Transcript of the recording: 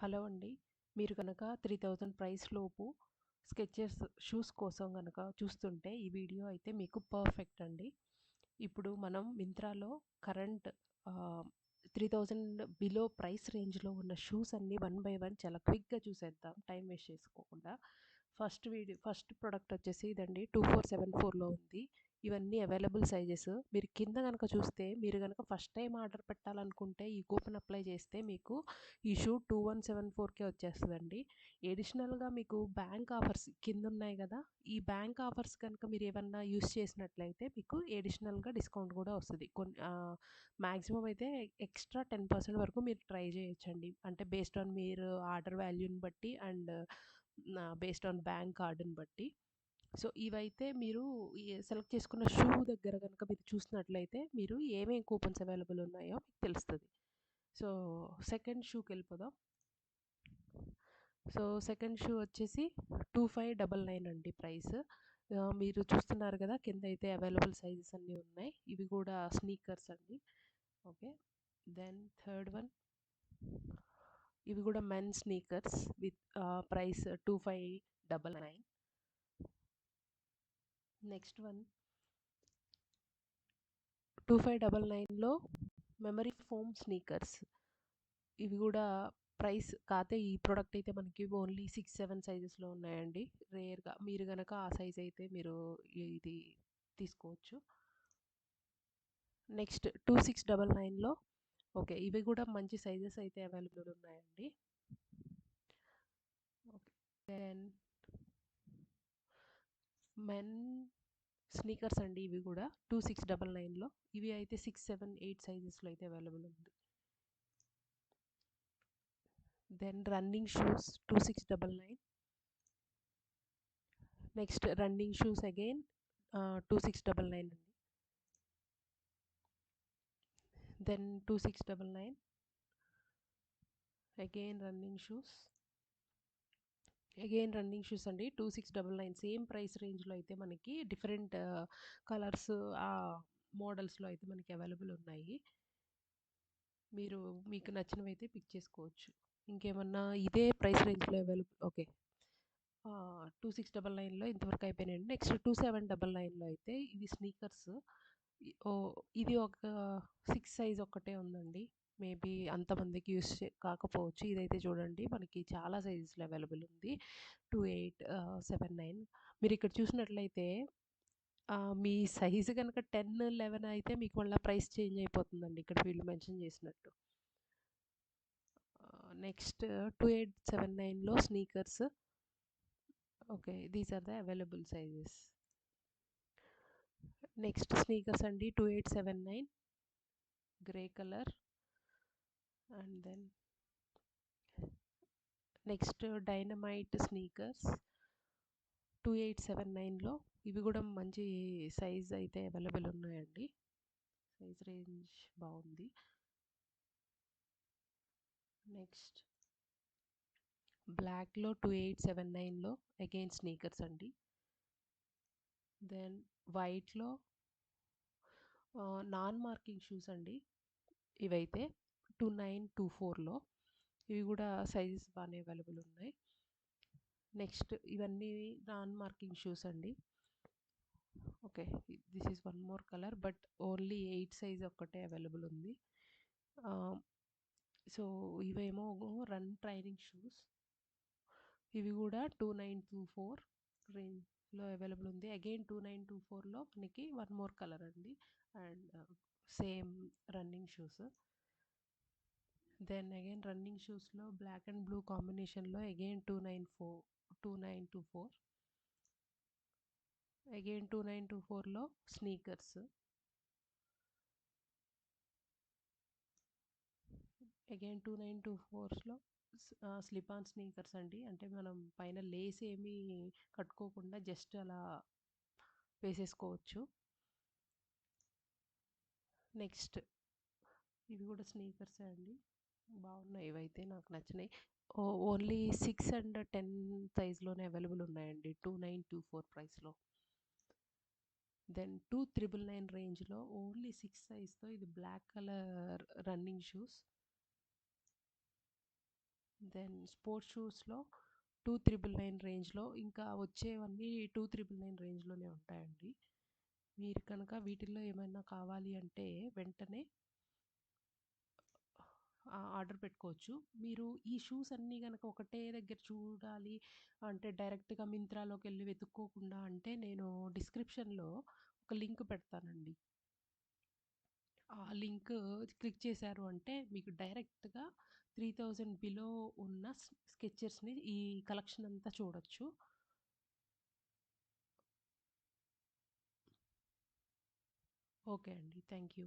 Hello అండి. మీరు గనక 3000 ప్రైస్ లోపు స్కెచెస్ షూస్ కోసం గనక చూస్తుంటే ఈ వీడియో అయితే మీకు పర్ఫెక్ట్ అండి. ఇప్పుడు మనం మింత్రాలో కరెంట్ 3000 బిలో ప్రైస్ రేంజ్‌లో ఉన్న షూస్ అన్నీ వన్ బై వన్ చాలా క్విక్‌గా చూసేద్దాం టైం వేస్ట్ చేసుకోకుండా. ఫస్ట్ ప్రొడక్ట్ వచ్చేసి ఇదండి 2474లో ఉంది. ఇవన్నీ అవైలబుల్ సైజెస్. మీరు కింద గనక చూస్తే మీరు గనక ఫస్ట్ టైమ్ ఆర్డర్ పెట్టాలనుకుంటే ఈ కూపన్ అప్లై చేస్తే మీకు ఈ షూ 2174కే వచ్చేస్తదండి. ఎడిషనల్‌గా మీకు బ్యాంక్ ఆఫర్స్ కిందున్నాయి గదా! ఈ బ్యాంక్ ఆఫర్స్ కనుక మీరేమన్నా యూజ్ చేసినట్లయితే మీకు ఎడిషనల్‌గా డిస్కౌంట్ గూడా వస్తది. మాక్సిమం అయితే ఎక్స్‌ట్రా 10% వరకు మీరు ట్రై చేయొచ్చండి. అంటే బేస్డ్ ఆన్ మీరు ఆర్డర్ వాల్యూని బట్టి అండ్ బేస్డ్ ఆన్ బ్యాంక్ కార్డ్‌ని బట్టి. సో, ఇవైతే మీరు సెలెక్ట్ చేసుకున్న షూ దగ్గర గనక మీరు చూసినట్లయితే మీరు ఏమేం కూపన్స్ అవైలబుల్ ఉన్నాయో మీకు తెలుస్తది. సో, సెకండ్ షూకెళ్ళిపోదాం. సో, సెకండ్ షూ వచ్చేసి 2599 అండి ప్రైస్. మీరు చూస్తున్నారు గదా! కిందయితే అవైలబుల్ సైజెస్ అన్నీ ఉన్నాయి. ఇవి గూడా స్నీకర్స్ అండి. ఓకే. దెన్ థర్డ్ వన్ ఇవి గూడా men sneakers with price 2599. Next one 2599లో మెమరీ ఫోమ్ స్నీకర్స్. ఇవి గూడా ప్రైస్ కాతే ఈ ప్రొడక్ట్ అయితే మనకి ఓన్లీ 6, 7 సైజెస్‌లో ఉన్నాయండి. రేర్‌గా మీరు గనక ఆ సైజ్ అయితే మీరు ఇది తీసుకోవచ్చు. నెక్స్ట్ 2699లో ఓకే. ఇవి గూడా మంచి సైజెస్ అయితే అవైలబుల్ ఉన్నాయండి. ఓకే. దెన్ మెన్ స్నీకర్స్ అండి ఇవి గూడా 2699లో. ఇవి అయితే 6, 7, 8 సైజెస్‌లో అయితే అవైలబుల్ ఉంది. Then running shoes 2699. Next running shoes again 2699 అండి. Then 2699 again running shoes. Again running shoes అండి 2699 సేమ్ ప్రైస్ రేంజ్‌లో అయితే మనకి డిఫరెంట్ కలర్స్ మోడల్స్‌లో అయితే మనకి అవైలబుల్ ఉన్నాయి. మీకు నచ్చినవైతే పిక్ చేసుకోవచ్చు. ఇంకేమన్నా ఇదే ప్రైస్ రేంజ్‌లో అవైలబుల్ ఓకే. 2699లో ఇంతవరకు అయిపోయినాయండి. నెక్స్ట్ 2799లో అయితే ఇవి స్నీకర్స్. ఇది ఒక 6 సైజ్ ఒక్కటే ఉందండి. మేబీ అంతమందికి కాకపోవచ్చు. ఇదైతే చూడండి మనకి చాలా సైజెస్‌లో అవైలబుల్ ఉంది. 2879 మీరిక్కడ చూసినట్లయితే మీ సైజ్ గనక 10, 11 అయితే మీకు మళ్ళా ప్రైస్ చేంజ్ అయిపోతుందండి. ఇక్కడ వీళ్ళు మెన్షన్ చేసినట్టు. నెక్స్ట్ 2879లో sneakers. Okay. These are the available sizes. Next sneakers అండి 2879 grey colour. And then next dynamite sneakers 2879లో ఇవి కూడా మంచి సైజ్ అయితే అవైలబుల్ ఉన్నాయండి. సైజ్ రేంజ్ బాగుంది. నెక్స్ట్ బ్లాక్లో 2879లో అగైన్ స్నీకర్స్ అండి. దెన్ వైట్లో నాన్ మార్కింగ్ షూస్ అండి ఇవైతే 2924లో ఇవి కూడా సైజెస్ బాగానే అవైలబుల్ ఉన్నాయి. నెక్స్ట్ ఇవన్నీ నాన్ మార్కింగ్ షూస్ అండి. Okay. This is one more colour but only 8 size ఒక్కటే అవైలబుల్ ఉంది. సో ఇవేమో రన్ ట్రైనింగ్ షూస్. ఇవి కూడా 2924 రేంజ్లో అవైలబుల్ ఉంది. అగైన్ 2924లో మనకి వన్ మోర్ కలర్ అండి and same running shoes. Then again running షూస్లో బ్లాక్ అండ్ బ్లూ కాంబినేషన్లో అగైన్ 2924 అగైన్ 2924లో స్నీకర్స్. అగైన్ 2924లో స్లిప్ ఆన్ స్నీకర్స్ అండి. అంటే మనం పైన లేస్ ఏమీ కట్టుకోకుండా జస్ట్ అలా వేసేసుకోవచ్చు. నెక్స్ట్ ఇవి కూడా స్నీకర్సే అండి. బాగున్నాయి ఇవైతే నాకు నచ్చినాయి. ఓన్లీ 6 అండ్ 10 సైజ్లోనే అవైలబుల్ ఉన్నాయండి 2924 ప్రైస్లో. దెన్ 2399 రేంజ్లో ఓన్లీ 6 సైజ్తో ఇది black colour running shoes. Then sports షూస్‌లో 2,999 రేంజ్‌లో ఇంకా వచ్చేవన్నీ 2,999 రేంజ్‌లోనే ఉంటాయండి. మీరు కనుక వీటిల్లో ఏమైనా కావాలి అంటే వెంటనే ఆర్డర్ పెట్టుకోవచ్చు. మీరు ఈ షూస్ అన్నీ గనక ఒకటే దగ్గర చూడాలి అంటే డైరెక్ట్‌గా మింత్రాలోకెళ్ళి వెతుక్కోకుండా అంటే నేను డిస్క్రిప్షన్‌లో ఒక లింక్ పెడతానండి. ఆ లింక్ క్లిక్ చేశారు అంటే మీకు డైరెక్ట్‌గా 3000 బిలో ఉన్న స్కెచర్స్‌ని ఈ కలెక్షన్ అంతా చూడొచ్చు. ఓకే అండి. Thank you.